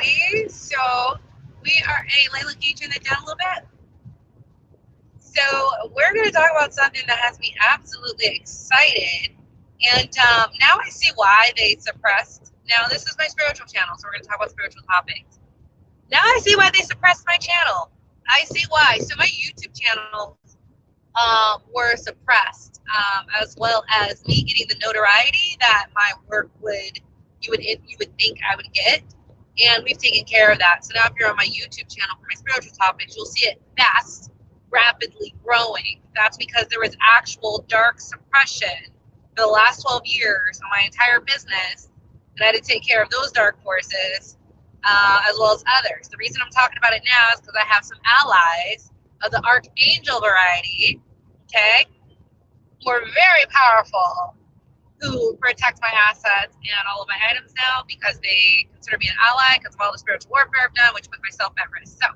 everybody. So we are, hey Layla, can you turn that down a little bit? So we're going to talk about something that has me absolutely excited. And now I see why they suppressed. Now this is my spiritual channel, so we're going to talk about spiritual topics. Now I see why they suppressed my channel. I see why. So my YouTube channels were suppressed, as well as me getting the notoriety that my work you would think I would get, and we've taken care of that. So now if you're on my YouTube channel for my spiritual topics, you'll see it fast, rapidly growing. That's because there was actual dark suppression for the last 12 years on my entire business, and I had to take care of those dark forces as well as others. The reason I'm talking about it now is because I have some allies of the archangel variety, okay, who are very powerful, who protect my assets and all of my items now because they consider me an ally because of all the spiritual warfare I've done, which put myself at risk. So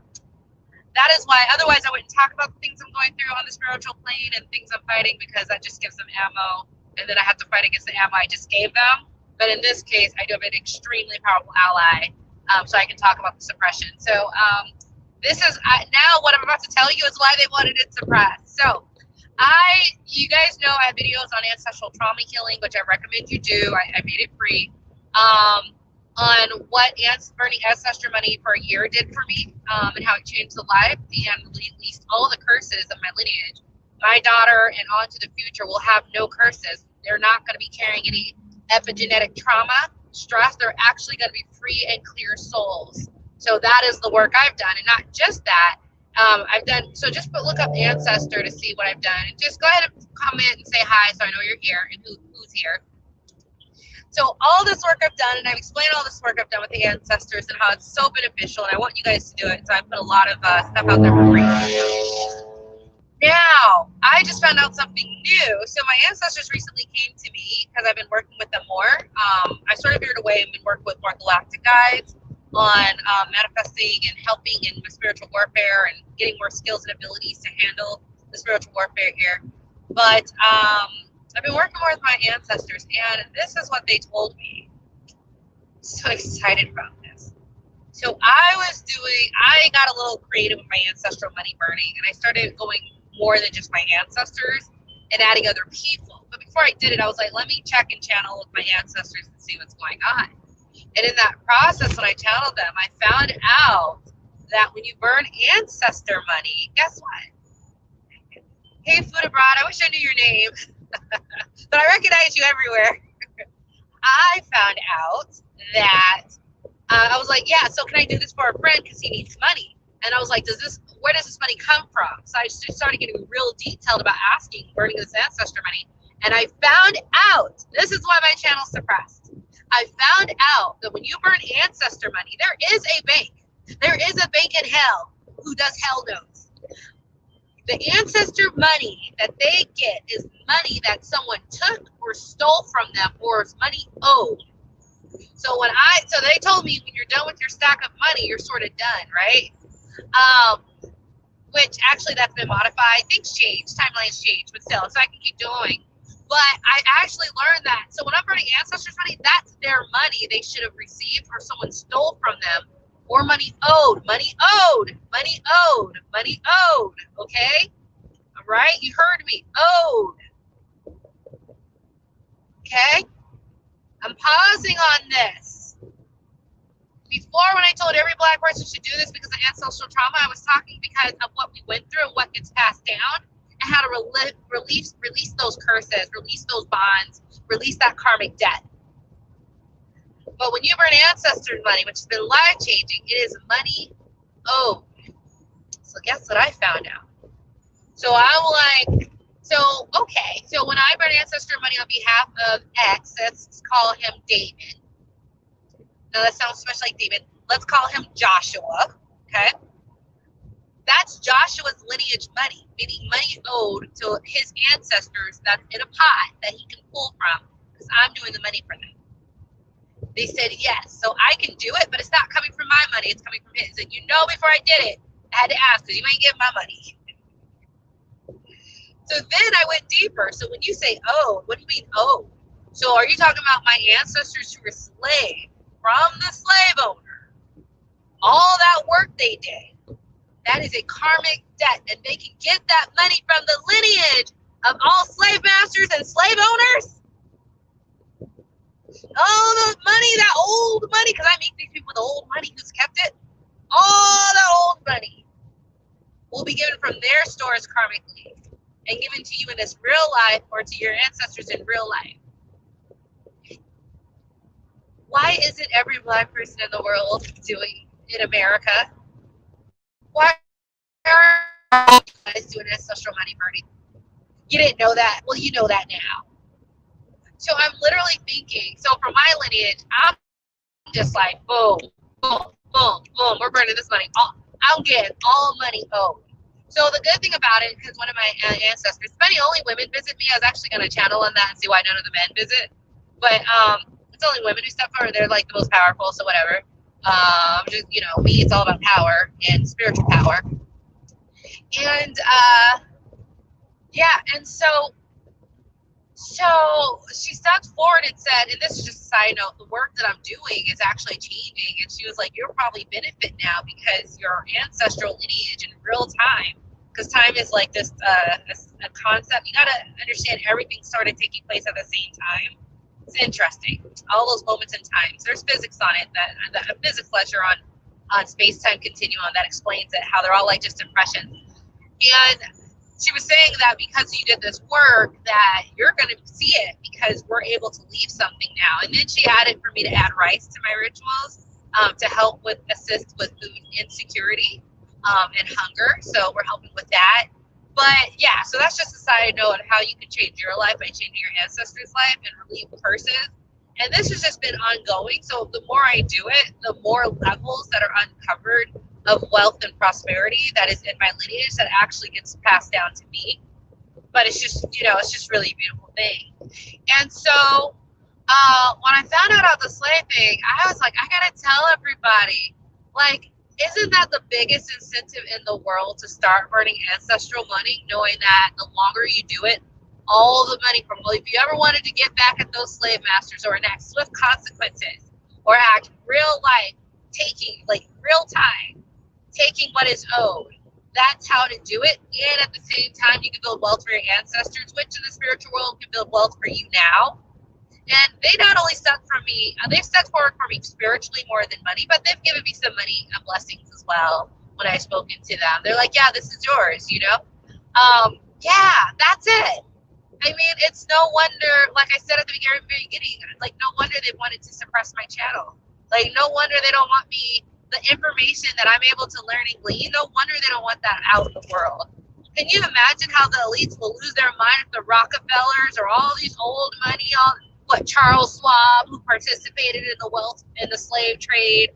that is why, otherwise I wouldn't talk about the things I'm going through on the spiritual plane and things I'm fighting, because that just gives them ammo, and then I have to fight against the ammo I just gave them. But in this case, I do have an extremely powerful ally, so I can talk about the suppression. So this is now what I'm about to tell you is why they wanted it suppressed. So you guys know I have videos on ancestral trauma healing, which I recommend you do. I made it free, on what burning ancestor money for a year did for me, and how it changed the life and released all the curses of my lineage. My daughter and on to the future will have no curses. They're not going to be carrying any epigenetic trauma, stress. They're actually going to be free and clear souls. So that is the work I've done. And not just that, I've done, so just look up Ancestor to see what I've done. And just go ahead and comment and say hi so I know you're here and who's here. So all this work I've done, and I've explained all this work I've done with the ancestors and how it's so beneficial, and I want you guys to do it. So I put a lot of stuff out there for free. Now, I just found out something new. So my ancestors recently came to me because I've been working with them more. I sort of veered away and been working with more galactic guides on manifesting and helping in the spiritual warfare and getting more skills and abilities to handle the spiritual warfare here. But I've been working more with my ancestors, and this is what they told me. So excited about this. So I got a little creative with my ancestral money burning, and I started going more than just my ancestors and adding other people. But before I did it, I was like, let me check and channel with my ancestors and see what's going on. And in that process, when I channeled them, I found out that when you burn ancestor money, guess what? Hey, Food Abroad, I wish I knew your name, but I recognize you everywhere. I found out that I was like, yeah, so can I do this for a friend because he needs money? And I was like, where does this money come from? So I just started getting real detailed about asking, burning this ancestor money. And I found out, this is why my channel's suppressed. I found out that when you burn ancestor money, there is a bank. There is a bank in hell who does hell knows. The ancestor money that they get is money that someone took or stole from them, or is money owed. So so they told me when you're done with your stack of money, you're sort of done, right? Which actually that's been modified. Things change, timelines change, but still, so I can keep going. But I actually learned that. So when I'm burning ancestors' money, that's their money they should have received or someone stole from them, or money owed, money owed, money owed, money owed. Okay? All right? You heard me. Owed. Okay? I'm pausing on this. Before, when I told every Black person should do this because of ancestral trauma, I was talking because of what we went through and what gets passed down, and how to release those curses, release those bonds, release that karmic debt. But when you burn ancestors' money, which has been life-changing, it is money owed. So guess what I found out? So I'm like, okay. So when I burn ancestor money on behalf of X, let's call him David. Now that sounds so much like David. Let's call him Joshua, okay? That's Joshua's lineage money, meaning money owed to his ancestors that's in a pot that he can pull from, because I'm doing the money for them. They said yes, so I can do it, but it's not coming from my money, it's coming from his. And before I did it, I had to ask, because you ain't getting my money. So then I went deeper. So when you say owed, what do you mean owed? So are you talking about my ancestors who were slaves from the slave owner? all that work they did. That is a karmic debt, and they can get that money from the lineage of all slave masters and slave owners. All the money, that old money, because I meet these people with old money who's kept it. All the old money will be given from their stores karmically and given to you in this real life or to your ancestors in real life. Why isn't every Black person in the world doing in America? Why are you guys doing ancestral money burning? You didn't know that? Well, you know that now. So I'm literally thinking, so for my lineage, I'm just like, boom, boom, boom, boom, we're burning this money. I'm getting all money owed. So the good thing about it, because one of my ancestors, funny, only women visit me. I was actually going to channel on that and see why none of the men visit. But it's only women who step forward. They're like the most powerful, so whatever. Just, you know, me, it's all about power and spiritual power. And yeah, and so she stepped forward and said, and this is just a side note, the work that I'm doing is actually changing. And she was like, you'll probably benefit now because your ancestral lineage in real time, because time is like this a concept. You got to understand everything started taking place at the same time. It's interesting. All those moments in time. So there's physics on it, that a physics lecture on space-time continuum that explains it, how they're all like just impressions. And she was saying that because you did this work that you're going to see it because we're able to leave something now. And then she added for me to add rice to my rituals to help assist with food insecurity and hunger. So we're helping with that. But yeah, so that's just a side note on how you can change your life by changing your ancestors' life and relieve curses. And this has just been ongoing. So the more I do it, the more levels that are uncovered of wealth and prosperity that is in my lineage that actually gets passed down to me. But it's just, you know, it's just really a beautiful thing. And so when I found out about the slave thing, I was like, I gotta tell everybody, like, isn't that the biggest incentive in the world to start burning ancestral money, knowing that the longer you do it, all the money from, well, if you ever wanted to get back at those slave masters or enact swift consequences or act real life, taking, like, real time, taking what is owed, that's how to do it. And at the same time, you can build wealth for your ancestors, which in the spiritual world can build wealth for you now. And they not only stuck for me, they've stuck forward for me spiritually more than money, but they've given me some money and blessings as well when I've spoken to them. They're like, yeah, this is yours, you know? Yeah, that's it. I mean, it's no wonder, like I said at the very beginning, like, no wonder they wanted to suppress my channel. Like, no wonder they don't want me, the information that I'm able to learn and glean, no wonder they don't want that out in the world. Can you imagine how the elites will lose their mind if the Rockefellers or all these old money, Charles Schwab, who participated in the wealth in the slave trade.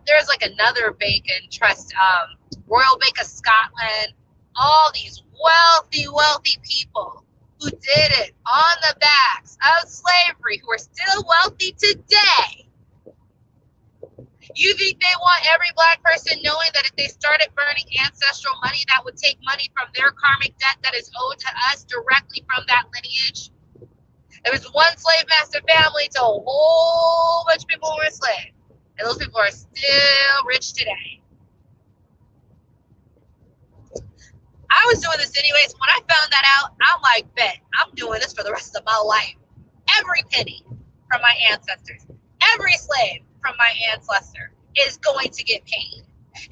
There's like another bank and trust, Royal Bank of Scotland, all these wealthy people who did it on the backs of slavery, who are still wealthy today. You think they want every Black person knowing that if they started burning ancestral money, that would take money from their karmic debt that is owed to us directly from that lineage? There was one slave master family to a whole bunch of people who were enslaved. And those people are still rich today. I was doing this anyways. When I found that out, I'm like, bet, I'm doing this for the rest of my life. Every penny from my ancestors, every slave from my ancestor is going to get paid.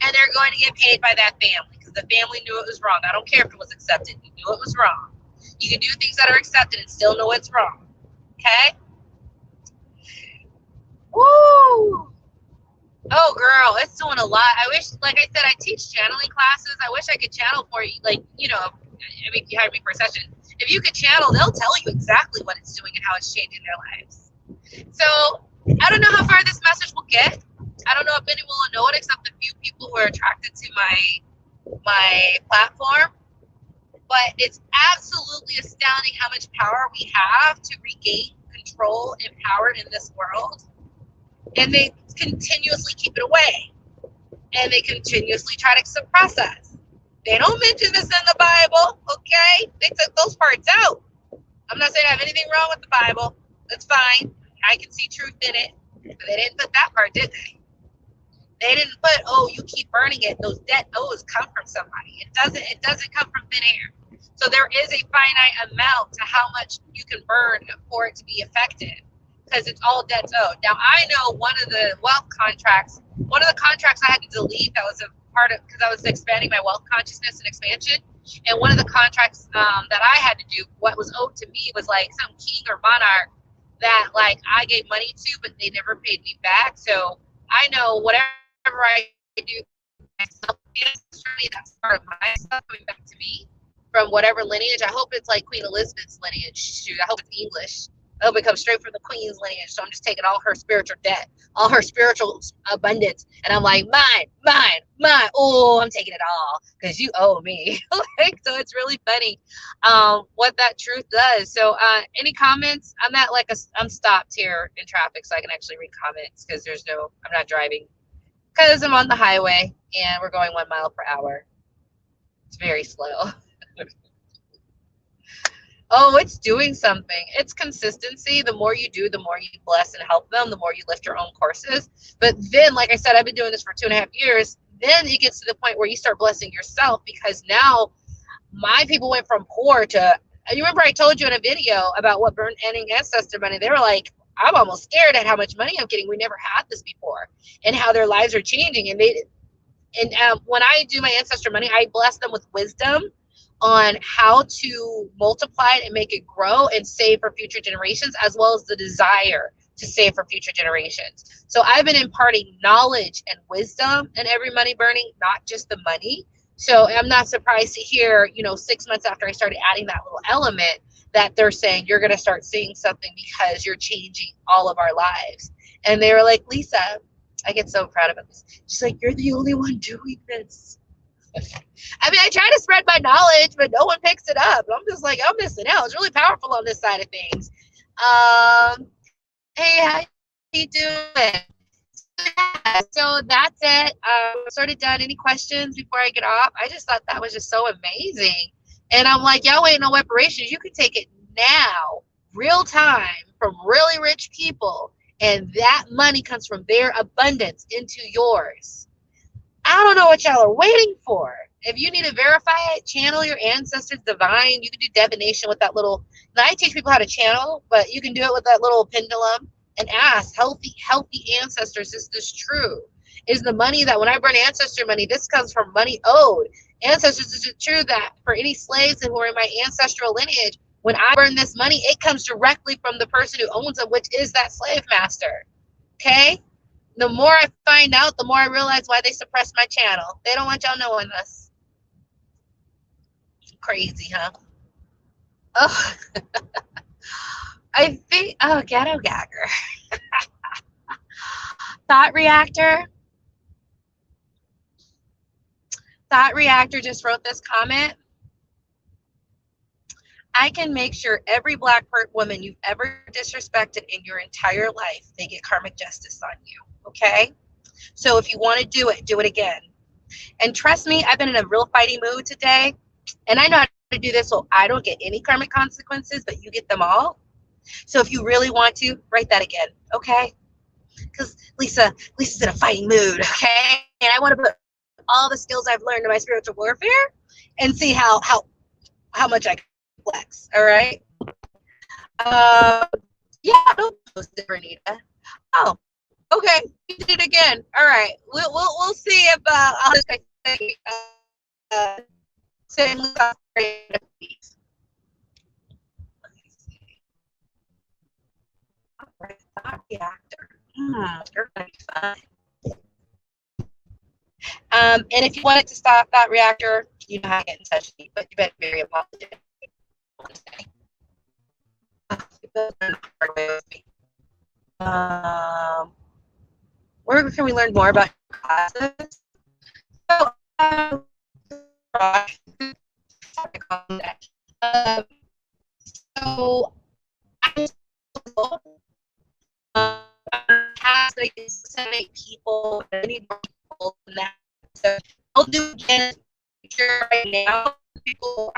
And they're going to get paid by that family because the family knew it was wrong. I don't care if it was accepted. You knew it was wrong. You can do things that are accepted and still know it's wrong. Okay? Woo! Oh, girl, it's doing a lot. I wish, like I said, I teach channeling classes. I wish I could channel for you. Like, you know, I mean, if you hired me for a session, if you could channel, they'll tell you exactly what it's doing and how it's changing their lives. So, I don't know how far this message will get. I don't know if anyone will know it except a few people who are attracted to my platform. But it's absolutely astounding how much power we have to regain control and power in this world. And they continuously keep it away. And they continuously try to suppress us. They don't mention this in the Bible, okay? They took those parts out. I'm not saying I have anything wrong with the Bible. That's fine. I can see truth in it. But they didn't put that part, did they? They didn't put, oh, you keep burning it. Those debt owes come from somebody. It doesn't come from thin air. So there is a finite amount to how much you can burn for it to be effective, because it's all debts owed. Now I know one of the contracts I had to delete that was a part of, because I was expanding my wealth consciousness and expansion. And one of the contracts that I had to do, what was owed to me was like some king or monarch that like I gave money to, but they never paid me back. So I know whatever I do, myself, that's part of my stuff coming back to me from whatever lineage. I hope it's like Queen Elizabeth's lineage. Shoot, I hope it's English. I hope it comes straight from the Queen's lineage. So I'm just taking all her spiritual debt, all her spiritual abundance, and I'm like, mine, mine, mine. Oh, I'm taking it all because you owe me. Like, so it's really funny what that truth does. So any comments? I'm at like I'm stopped here in traffic, so I can actually read comments because I'm not driving because I'm on the highway and we're going 1 mile per hour. It's very slow. Oh, it's doing something. It's consistency. The more you do, the more you bless and help them, the more you lift your own courses. But then, like I said, I've been doing this for 2.5 years. Then it gets to the point where you start blessing yourself, because now my people went from poor to, you remember I told you in a video about what ending ancestor money, they were like, I'm almost scared at how much money I'm getting. We never had this before, and how their lives are changing. And when I do my ancestor money, I bless them with wisdom on how to multiply it and make it grow and save for future generations, as well as the desire to save for future generations. So I've been imparting knowledge and wisdom in every money burning, not just the money. So I'm not surprised to hear, 6 months after I started adding that little element, that they're saying you're going to start seeing something because you're changing all of our lives. And they were like, Lisa, I get so proud of this. She's like, you're the only one doing this. I mean, I try to spread my knowledge, but no one picks it up. I'm just like, I'm missing out. It's really powerful on this side of things. Hey, how you doing? So that's it. Sort of done. Any questions before I get off? I just thought that was just so amazing. And I'm like, y'all ain't no reparations. You can take it now, real time, from really rich people. And that money comes from their abundance into yours. I don't know what y'all are waiting for. If you need to verify it, channel your ancestors divine. You can do divination with that little. Now I teach people how to channel, but you can do it with that little pendulum and ask healthy ancestors, is this true? Is the money that when I burn ancestor money, this comes from money owed? Ancestors, is it true that for any slaves who are in my ancestral lineage, when I burn this money, it comes directly from the person who owns it, which is that slave master? Okay? The more I find out, the more I realize why they suppress my channel. They don't want y'all knowing this. Crazy, huh? Oh, I think, ghetto gagger. Thought Reactor. Thought Reactor just wrote this comment. I can make sure every Black woman you've ever disrespected in your entire life, they get karmic justice on you, okay? So if you want to do it again. And trust me, I've been in a real fighting mood today, and I know how to do this so I don't get any karmic consequences, but you get them all. So if you really want to, write that again, okay? Because Lisa's in a fighting mood, okay? And I want to put all the skills I've learned in my spiritual warfare and see how much I can flex, all right? Yeah, don't post it, Renita. Oh, okay, you did it again. All right, we'll see if I'll just send Lisa. Thought Reactor. You're gonna be fun. And if you wanted to stop that reactor, you know how to get in touch with me, but you better be very apologetic. Where can we learn more about classes? So, so past like 7, 8 people, I need more people than that. So I'll do again right now. People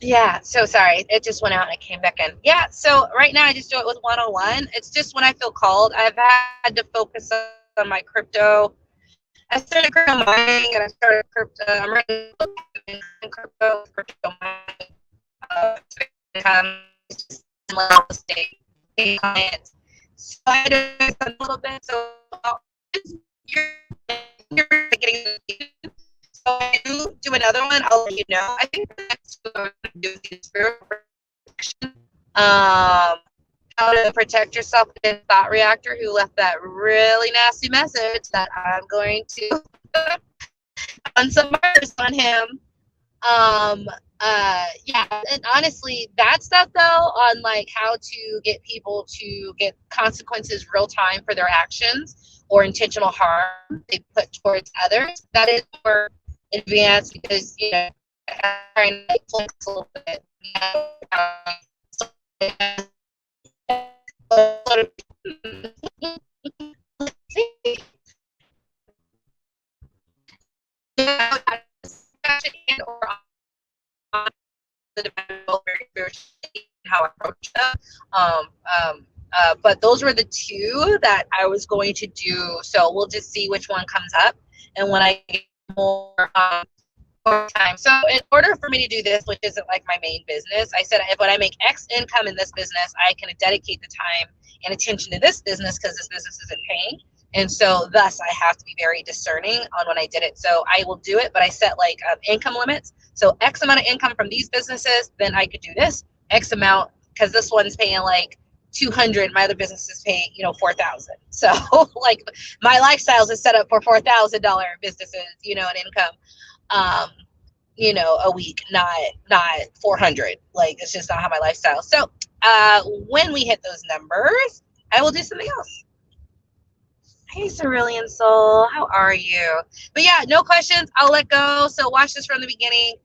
Yeah, so sorry. It just went out and it came back in. Yeah, so right now I just do it with one-on-one. It's just when I feel called. I've had to focus on my crypto. I started crypto mining and I started crypto. I'm writing crypto mining, income, real estate, clients. So I do a little bit. So you're getting so I do another one. I'll let you know. I think the next one I'm going to do is spiritual protection. How to protect yourself against thought reactor who left that really nasty message that I'm going to on some murders on him. Yeah, and honestly, that stuff though, on like how to get people to get consequences real time for their actions or intentional harm they put towards others, that is more advanced because, you know, I'm trying to flex a little bit. You know, how I approach them. But those were the two that I was going to do. So we'll just see which one comes up. And when I get more time. So in order for me to do this, which isn't like my main business, I said if when I make X income in this business, I can dedicate the time and attention to this business because this business isn't paying. And so thus I have to be very discerning on when I did it. So I will do it, but I set like income limits. So X amount of income from these businesses, then I could do this X amount because this one's paying like 200. My other business is paying, you know, 4,000. So like my lifestyles is set up for $4,000 businesses, you know, and income. You know, a week, not 400. Like it's just not how my lifestyle. So when we hit those numbers, I will do something else. Hey, Cerulean Soul, how are you? But yeah, no questions. I'll let go. So watch this from the beginning.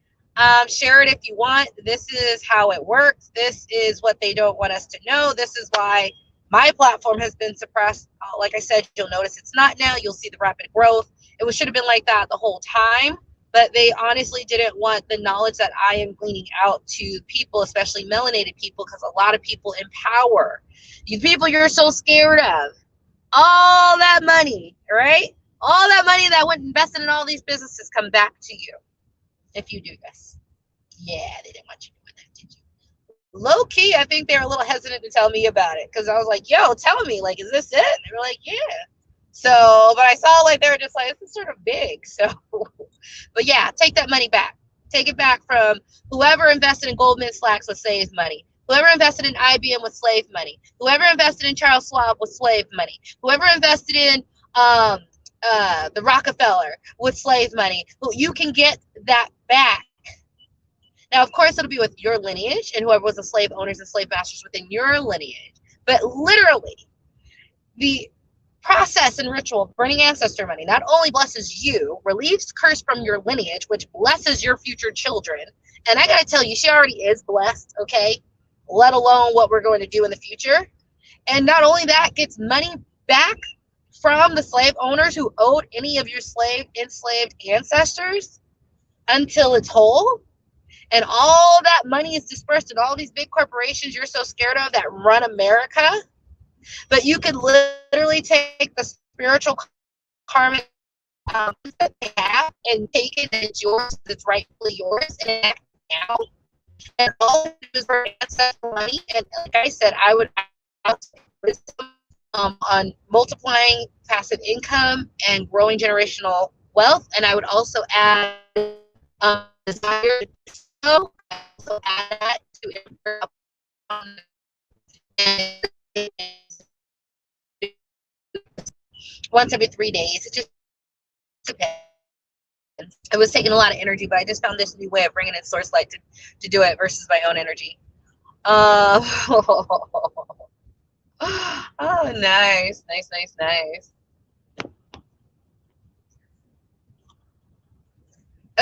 Share it if you want. This is how it works. This is what they don't want us to know. This is why my platform has been suppressed. Like I said, you'll notice it's not now. You'll see the rapid growth. It should have been like that the whole time. But they honestly didn't want the knowledge that I am gleaning out to people, especially melanated people, because a lot of people in power, you people you're so scared of, all that money, right? All that money that went invested in all these businesses come back to you if you do this. Yeah, they didn't want you doing that, did you? Low key, I think they were a little hesitant to tell me about it because I was like, yo, tell me, like, is this it? And they were like, yeah. So, but I saw like they were just like, this is sort of big. So, but yeah, take that money back. Take it back from whoever invested in Goldman Sachs with slave money. Whoever invested in IBM with slave money. Whoever invested in Charles Schwab with slave money. Whoever invested in the Rockefeller with slave money. You can get that back. Now, of course, it'll be with your lineage and whoever was the slave owners and slave masters within your lineage. But literally, the process and ritual of burning ancestor money not only blesses you, relieves curse from your lineage, which blesses your future children. And I got to tell you, she already is blessed, okay? Let alone what we're going to do in the future. And not only that, gets money back from the slave owners who owed any of your enslaved ancestors until it's whole. And all that money is dispersed in all these big corporations you're so scared of that run America. But you could literally take the spiritual karmic that they have and take it and it's yours, it's rightfully yours, and act now. And all it is for ancestral money. And like I said, I would ask wisdom on multiplying passive income and growing generational wealth. And I would also add desire to also add that to once every 3 days. It just depends. It was taking a lot of energy, but I just found this new way of bringing in source light to do it versus my own energy. Oh, nice.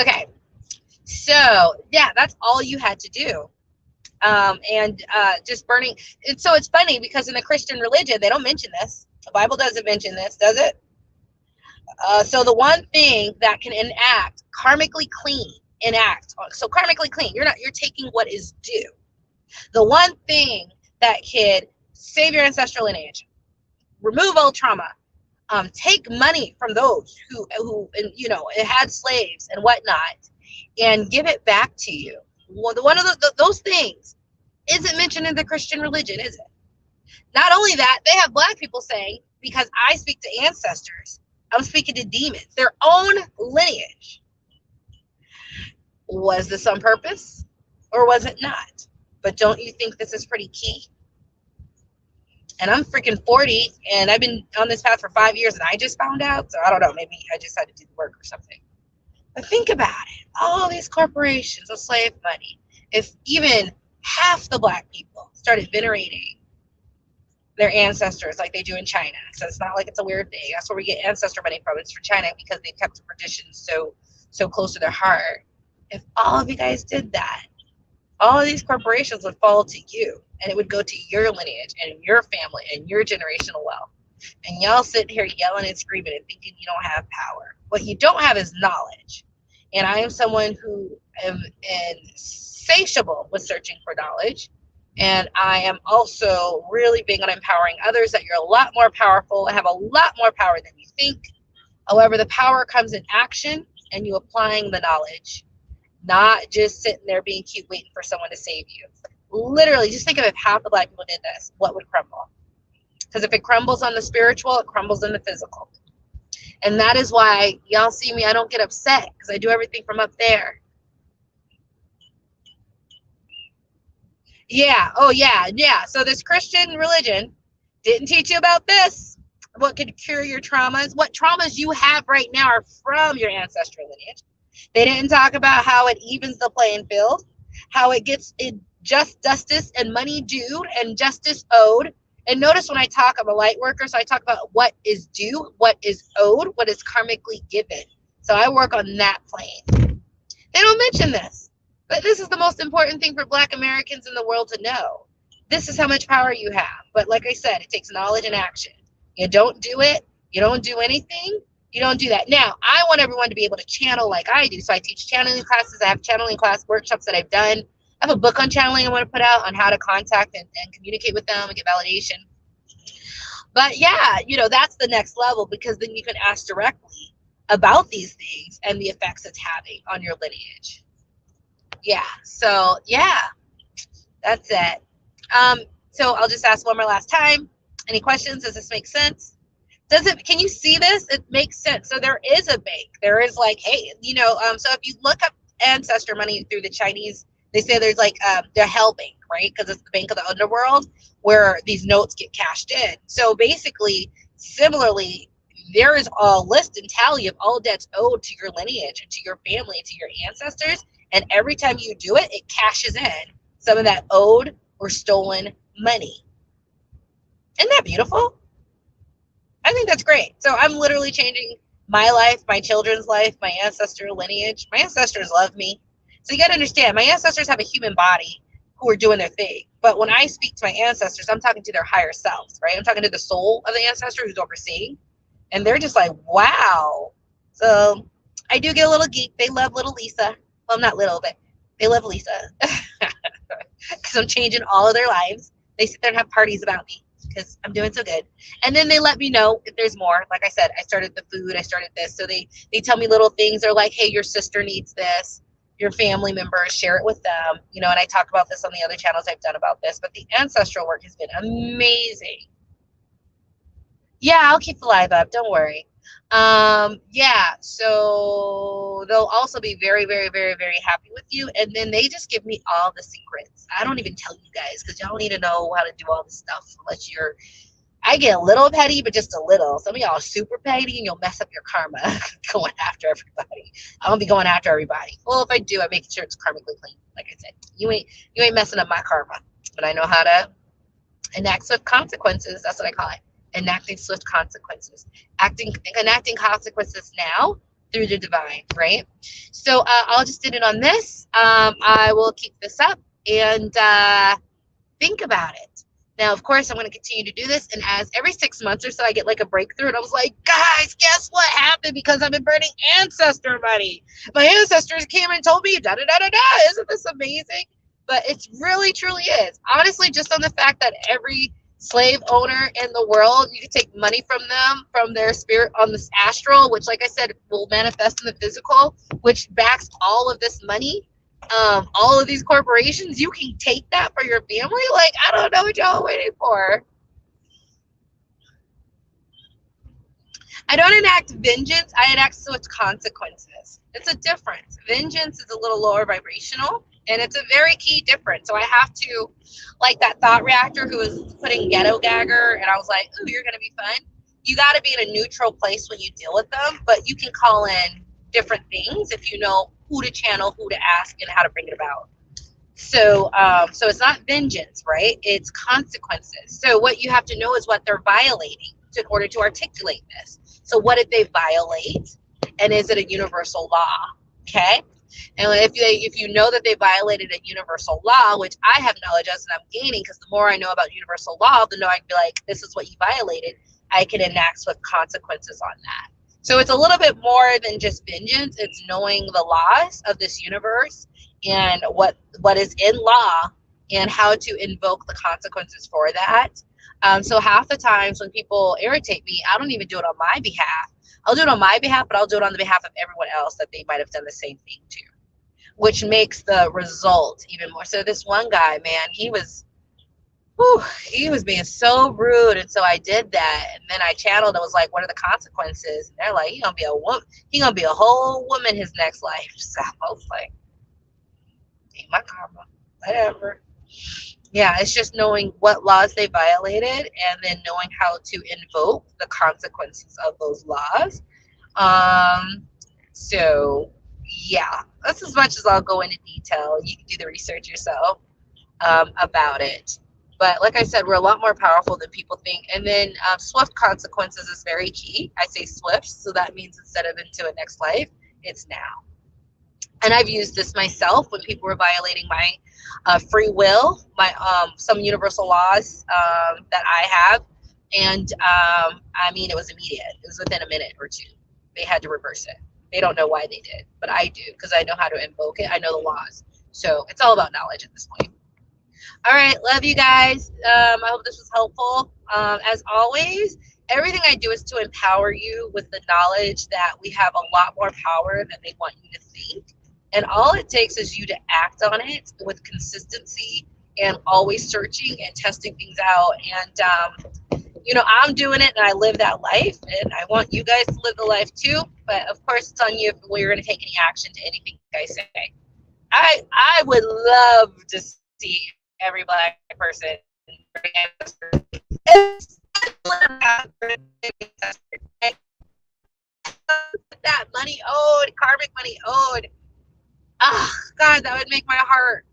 Okay, so yeah, that's all you had to do. Just burning. And so it's funny because in the Christian religion, they don't mention this. The Bible doesn't mention this, does it? So the one thing that can enact karmically clean enact. So karmically clean. You're taking what is due. The one thing that could save your ancestral lineage, remove old trauma, take money from those who had slaves and whatnot, and give it back to you. One of those things isn't mentioned in the Christian religion, is it? Not only that, they have black people saying, because I speak to ancestors, I'm speaking to demons, their own lineage. Was this on purpose or was it not? But don't you think this is pretty key? And I'm freaking 40 and I've been on this path for 5 years and I just found out. So I don't know, maybe I just had to do the work or something. But think about it. All these corporations of slave money, if even half the black people started venerating their ancestors like they do in China. So it's not like it's a weird thing. That's where we get ancestor money from. It's for China because they kept the traditions so close to their heart. If all of you guys did that, all of these corporations would fall to you, and it would go to your lineage and your family and your generational wealth. And y'all sitting here yelling and screaming and thinking you don't have power. What you don't have is knowledge. And I am someone who am insatiable with searching for knowledge. And I am also really big on empowering others that you're a lot more powerful and have a lot more power than you think. However, the power comes in action and you applying the knowledge, not just sitting there being cute waiting for someone to save you. Literally, just think of if half the black people did this, what would crumble? Because if it crumbles on the spiritual, it crumbles in the physical. And that is why y'all see me, I don't get upset because I do everything from up there. Yeah. Oh, yeah. Yeah. So this Christian religion didn't teach you about this. What could cure your traumas? What traumas you have right now are from your ancestral lineage. They didn't talk about how it evens the playing field, how it gets just justice and money due and justice owed. And notice when I talk, I'm a light worker, so I talk about what is due, what is owed, what is karmically given. So I work on that plane. They don't mention this. But this is the most important thing for Black Americans in the world to know. This is how much power you have. But like I said, it takes knowledge and action. You don't do it. You don't do anything. You don't do that. Now, I want everyone to be able to channel like I do. So I teach channeling classes. I have channeling class workshops that I've done. I have a book on channeling I want to put out on how to contact and communicate with them and get validation. But yeah, that's the next level because then you can ask directly about these things and the effects it's having on your lineage. Yeah, so yeah, that's it. So I'll just ask one more last time. Any questions? Does this make sense? Can you see this? It makes sense. So there is a bank. There is like, hey, so if you look up ancestor money through the Chinese, they say there's like the hell bank, right? Because it's the bank of the underworld where these notes get cashed in. So basically, similarly, there is a list and tally of all debts owed to your lineage and to your family, to your ancestors. And every time you do it, it cashes in some of that owed or stolen money. Isn't that beautiful? I think that's great. So I'm literally changing my life, my children's life, my ancestral lineage. My ancestors love me. So you got to understand, my ancestors have a human body who are doing their thing. But when I speak to my ancestors, I'm talking to their higher selves, right? I'm talking to the soul of the ancestor who's overseeing. And they're just like, wow. So I do get a little geek. They love little Lisa. Well, not little, but they love Lisa. Because I'm changing all of their lives. They sit there and have parties about me because I'm doing so good. And then they let me know if there's more. Like I said, I started the food. I started this. So they tell me little things. They're like, hey, your sister needs this. Your family members, share it with them. And I talk about this on the other channels I've done about this. But the ancestral work has been amazing. Yeah, I'll keep the live up. Don't worry. Yeah, so they'll also be very, very, very, very happy with you. And then they just give me all the secrets. I don't even tell you guys because y'all need to know how to do all this stuff unless I get a little petty, but just a little. Some of y'all are super petty and you'll mess up your karma going after everybody. I won't be going after everybody. Well, if I do, I make sure it's karmically clean. Like I said, you ain't messing up my karma. But I know how to enact swift consequences. That's what I call it. Enacting swift consequences. Enacting consequences now through the divine, right? So I'll just end it on this. I will keep this up and think about it. Now, of course, I'm going to continue to do this. And as every 6 months or so, I get like a breakthrough. And I was like, guys, guess what happened? Because I've been burning ancestor money. My ancestors came and told me, da da da da da. Isn't this amazing? But it's really, truly is. Honestly, just on the fact that every slave owner in the world, you can take money from them, from their spirit on this astral, which, like I said, will manifest in the physical, which backs all of this money, all of these corporations. You can take that for your family. Like, I don't know what y'all are waiting for. I don't enact vengeance. I enact such consequences. It's a difference. Vengeance is a little lower vibrational, and it's a very key difference. So I have to, like that thought reactor who was putting ghetto gagger, and I was like, ooh, you're going to be fun. You got to be in a neutral place when you deal with them, but you can call in different things if you know who to channel, who to ask, and how to bring it about. So, so it's not vengeance, right? It's consequences. So what you have to know is what they're violating in order to articulate this. So what did they violate? And is it a universal law? Okay. And if you know that they violated a universal law, which I have knowledge as, and I'm gaining, because the more I know about universal law, the more I can be like, this is what you violated. I can enact with consequences on that. So it's a little bit more than just vengeance. It's knowing the laws of this universe and what is in law and how to invoke the consequences for that. So half the times when people irritate me, I don't even do it on my behalf. I'll do it on my behalf, but I'll do it on the behalf of everyone else that they might have done the same thing to, which makes the result even more. So this one guy, man, he was being so rude, and so I did that, and then I channeled and was like, what are the consequences? And they're like, he's gonna be a woman, he's gonna be a whole woman his next life. So I was like, ain't my karma, whatever. Yeah, it's just knowing what laws they violated and then knowing how to invoke the consequences of those laws. So yeah, that's as much as I'll go into detail. You can do the research yourself about it. But like I said, we're a lot more powerful than people think. And then swift consequences is very key. I say swift, so that means instead of into a next life, it's now. And I've used this myself when people were violating my free will, my some universal laws that I have. And I mean, it was immediate. It was within a minute or two. They had to reverse it. They don't know why they did, but I do, because I know how to invoke it. I know the laws. So it's all about knowledge at this point. All right, love you guys. I hope this was helpful. As always, everything I do is to empower you with the knowledge that we have a lot more power than they want you to think. And all it takes is you to act on it with consistency and always searching and testing things out. And, you know, I'm doing it and I live that life, and I want you guys to live the life too. But of course, it's on you if we're going to take any action to anything I say. I would love to see every Black person that money owed, karmic money owed. Oh, God, that would make my heart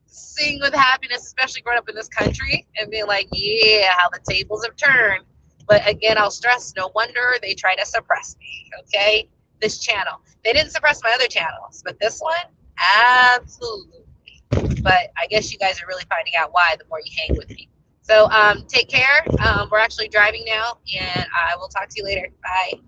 sing with happiness, especially growing up in this country and being like, yeah, how the tables have turned. But again, I'll stress, no wonder they try to suppress me, okay? This channel. They didn't suppress my other channels, but this one, absolutely. But I guess you guys are really finding out why the more you hang with me. So take care. We're actually driving now, and I will talk to you later. Bye.